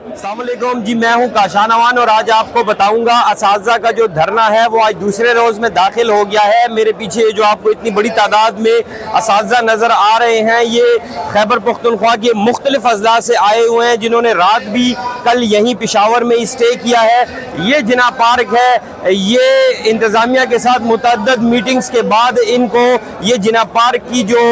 अस्सलाम वालेकुम जी, मैं हूं काशान अवान और आज आपको बताऊंगा असातिज़ा का जो धरना है वो आज दूसरे रोज़ में दाखिल हो गया है। मेरे पीछे जो आपको इतनी बड़ी तादाद में असातिज़ा नज़र आ रहे हैं, ये खैबर पख्तूनख्वा के मुख्तलिफ अजला से आए हुए हैं जिन्होंने रात भी कल यहीं पेशावर में स्टे किया है। ये जिना पार्क है, ये इंतज़ामिया के साथ मुतअद्दिद मीटिंग्स के बाद इनको ये जिना पार्क की जो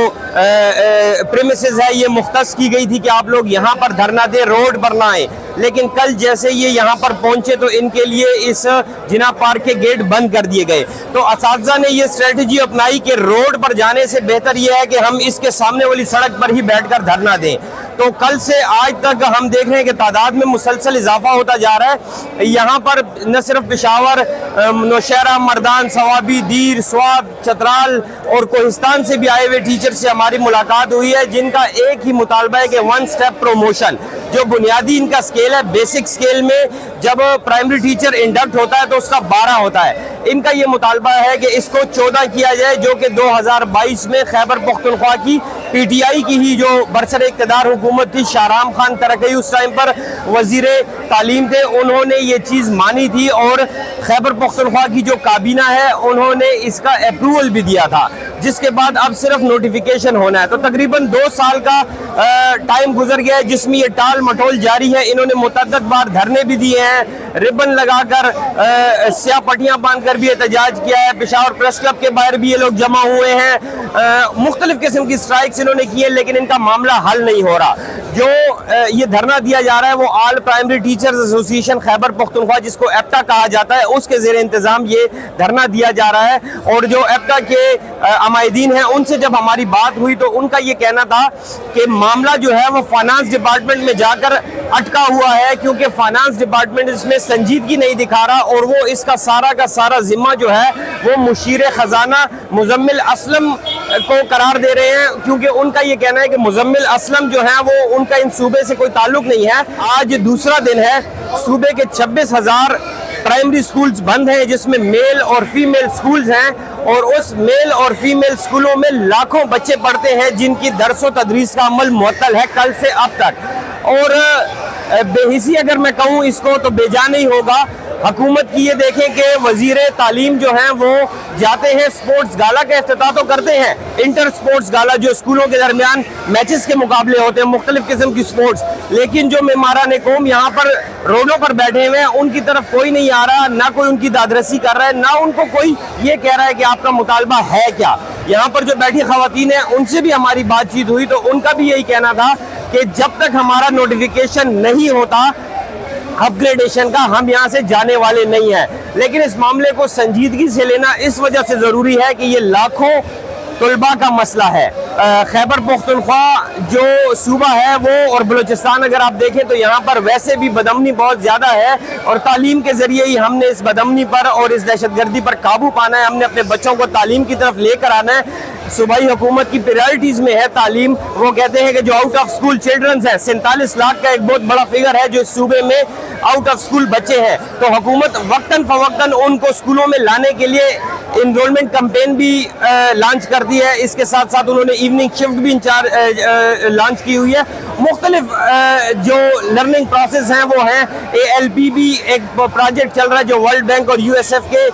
प्रीमिसेस है ये मुख्तस की गई थी कि आप लोग यहाँ पर धरना दे, रोड पर ना आए। लेकिन कल जैसे ये यहाँ पर पहुंचे तो इनके लिए इस जिना पार्क के गेट बंद कर दिए गए। तो असातिज़ा ने ये स्ट्रेटजी अपनाई कि रोड पर जाने से बेहतर ये है कि हम इसके सामने वाली सड़क पर ही बैठकर धरना दें। तो कल से आज तक हम देख रहे हैं कि तादाद में मुसलसल इजाफा होता जा रहा है। यहाँ पर न सिर्फ पेशावर, नौशहरा, मर्दान, सवाबी, दीर, स्वाब, चतराल और कोहिस्तान से भी आए हुए टीचर से हमारी मुलाकात हुई है, जिनका एक ही मुतालबा है कि वन स्टेप प्रमोशन। जो बुनियादी इनका स्केल है, बेसिक स्केल में जब प्राइमरी टीचर इंडक्ट होता है तो उसका 12 होता है। इनका ये मुतालबा है कि इसको 14 किया जाए, जो कि 2022 में खैबर पख्तूनख्वा की पीटीआई की ही जो बरसर इक़्तिदार हुकूमत थी, शाहराम खान तरकई उस टाइम पर वज़ीरे तालीम थे, उन्होंने ये चीज़ मानी थी और खैबर पख्तूनख्वा की जो काबीना है उन्होंने इसका अप्रूवल भी दिया था, जिसके बाद अब सिर्फ नोटिफिकेशन होना है। तो तकरीबन 2 साल का टाइम गुजर गया है जिसमें ये टाल मटोल जारी है। इन्होंने मुतअद्दिद बार धरने भी दिए हैं, रिबन लगाकर, स्याह पट्टियाँ बांधकर भी एहतजाज किया है। पेशावर प्रेस क्लब के बाहर भी ये लोग जमा हुए हैं, मुख्तलिफ किस्म की स्ट्राइक्स इन्होंने की है, लेकिन इनका मामला हल नहीं हो रहा। जो ये धरना दिया जा रहा है वो all primary teachers association Khyber Pakhtunkhwa, जिसको एप्टा कहा जाता है, उसके ज़ेर इंतज़ाम ये धरना दिया जा रहा है। और जो एप्टा के अमायदीन हैं उनसे जब हमारी बात हुई तो उनका ये कहना था कि मामला जो है वो फाइनेंस डिपार्टमेंट में जाकर अटका हुआ है, क्योंकि फाइनेंस डिपार्टमेंट इसमें संजीदगी नहीं दिखा रहा और वो इसका सारा का सारा जिम्मा जो है वो मुशीर खजाना मुजम्मिल असलम को करार दे रहे हैं, क्योंकि उनका ये कहना है कि मुजम्मिल असलम जो है वो उनका इन सूबे से कोई ताल्लुक नहीं है। आज दूसरा दिन है, सूबे के 26,000 प्राइमरी स्कूल्स बंद हैं, जिसमें मेल और फीमेल स्कूल्स हैं, और उस मेल और फीमेल स्कूलों में लाखों बच्चे पढ़ते हैं जिनकी दरस व तदरीस का अमल मुअत्तल है कल से अब तक। और बेहिसी अगर मैं कहूँ इसको तो बेजान ही होगा। हुकूमत की ये देखें कि वज़ीरे तालीम जो हैं वो जाते हैं, स्पोर्ट्स गाला का इफ्तिताह तो करते हैं, इंटर स्पोर्ट्स गाला जो स्कूलों के दरमियान मैचेस के मुकाबले होते हैं, मुख्तलिफ किस्म की स्पोर्ट्स, लेकिन जो मेमारान कौम यहाँ पर रोडों पर बैठे हुए हैं उनकी तरफ कोई नहीं आ रहा, ना कोई उनकी दादरसी कर रहा है, ना उनको कोई ये कह रहा है कि आपका मुतालबा है क्या। यहाँ पर जो बैठी खवातीन हैं उनसे भी हमारी बातचीत हुई तो उनका भी यही कहना था कि जब तक हमारा नोटिफिकेशन नहीं होता अपग्रेडेशन का, हम यहाँ से जाने वाले नहीं हैं। लेकिन इस मामले को संजीदगी से लेना इस वजह से ज़रूरी है कि ये लाखों तलबा का मसला है। खैबर पख्तूनख्वा जो सूबा है वो और बलूचिस्तान अगर आप देखें तो यहाँ पर वैसे भी बदअमनी बहुत ज़्यादा है, और तालीम के ज़रिए ही हमने इस बदअमनी पर और इस दहशतगर्दी पर काबू पाना है। हमने अपने बच्चों को तालीम की तरफ लेकर आना है। सूबाई हुकूमत की प्रायोरिटीज़ में है तालीम। वो कहते हैं कि जो आउट ऑफ स्कूल चिल्ड्रंस है, 47 लाख का एक बहुत बड़ा फिगर है जो सूबे में आउट ऑफ स्कूल बच्चे हैं। तो हुकूमत वक्तन फवक्तन उनको स्कूलों में लाने के लिए इनरोलमेंट कैंपेन भी लॉन्च करती है। इसके साथ साथ उन्होंने इवनिंग शिफ्ट भी लॉन्च की हुई है। मुख्तलिफ जो लर्निंग प्रोसेस हैं वो हैं। ALP भी एक प्रोजेक्ट चल रहा है जो वर्ल्ड बैंक और USF के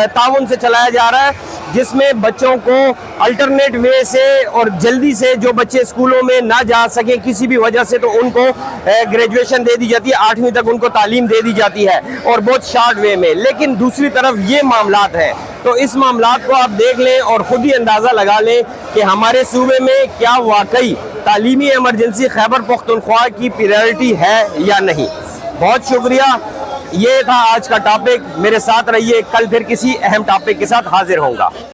ताउन से चलाया जा रहा है, जिसमें बच्चों को अल्टरनेट वे से और जल्दी से जो बच्चे स्कूलों में ना जा सके किसी भी वजह से, तो उनको ग्रेजुएशन दे दी जाती है, 8वीं तक उनको तालीम दे दी जाती है और बहुत शार्ट वे में। लेकिन दूसरी तरफ ये मामलात हैं, तो इस मामलात को आप देख लें और ख़ुद ही अंदाज़ा लगा लें कि हमारे सूबे में क्या वाकई तालीमी एमरजेंसी खैबर पख्तूनख्वा की प्रायोरिटी है या नहीं। बहुत शुक्रिया। ये था आज का टॉपिक। मेरे साथ रहिए, कल फिर किसी अहम टॉपिक के साथ हाजिर होऊंगा।